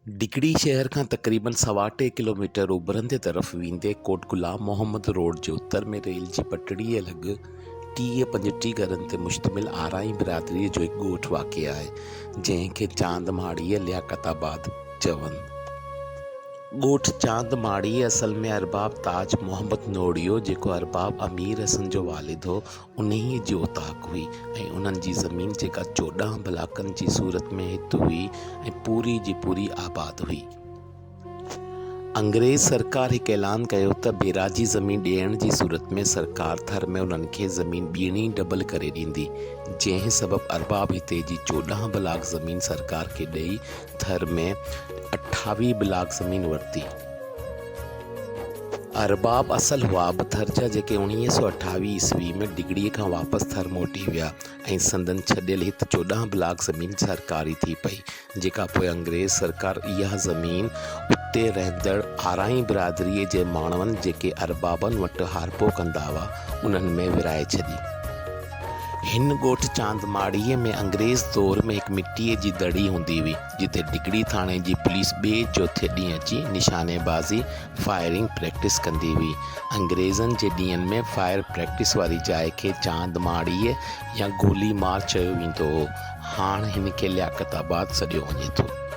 डिगड़ी शहर खां तक़रीबन 2.25 किलोमीटर उभिरंदे तरफ़ वेंदे कोट गुलाम मोहम्मद रोड जे उत्तर में रेल जी पटड़ीअ लॻ 30-35 घरनि ते मुश्तमिल आराई बिरादरीअ जो हिकु ॻोठु वाक़िअ आहे, जंहिंखे चांदमाड़ीअ लियाक़ताबाद चवनि। ॻोठु चांदमाड़ीअ असल में अरबाब ताज मोहम्मद नोड़ियो, जेको अरबाब अमीर हसन जो वालिद हो, उन्हीअ जी औताक हुई ऐं उन्हनि जी ज़मीन जेका 14 ब्लाकनि जी सूरत में हिते हुई ऐं पूरी जी पूरी आबाद हुई। अंग्रेज़ सरकार हिकु ऐलान कयो त बेराजी ज़मीन ॾियण जी सूरत में सरकार थर में उन्हनि खे ज़मीन ॿीणी डबल करे ॾींदी, जंहिं सबबु अरबाब हिते जी 14 ब्लाक ज़मीन सरकार खे ॾेई थर में 28 ब्लाक ज़मीन वरिती। अरबाब असल हुआ बि थर जा, जेके 1928 ईस्वी में डिगड़ीअ खां वापसि थर मोटी विया ऐं संदन छॾियल हिते 14 ब्लाक ज़मीन सरकारी थी पई, जेका पोइ अंग्रेज़ सरकार इहा ज़मीन उते रहंदड़ आराई बिरादरीअ जे माण्हुनि जेके अरबाबनि वटि हारपो कंदा हुआ, उन्हनि में विराए छॾी। हिन ॻोठु चांदमाड़ीअ में अंग्रेज़ दौर में हिकु मिटीअ जी दड़ी हूंदी हुई, जिते डिगड़ी थाणे जी पुलिस ॿिए चौथे ॾींहुं अची निशानेबाज़ी फायरिंग प्रैक्टिस कंदी हुई। अंग्रेज़नि जे ॾींहंनि में फायर प्रैक्टिस वारी जाइ खे चांदमाड़ीअ या गोली मार चयो वेंदो हो। हाणे हिन खे लियाक़ताबाद सॾियो वञे थो।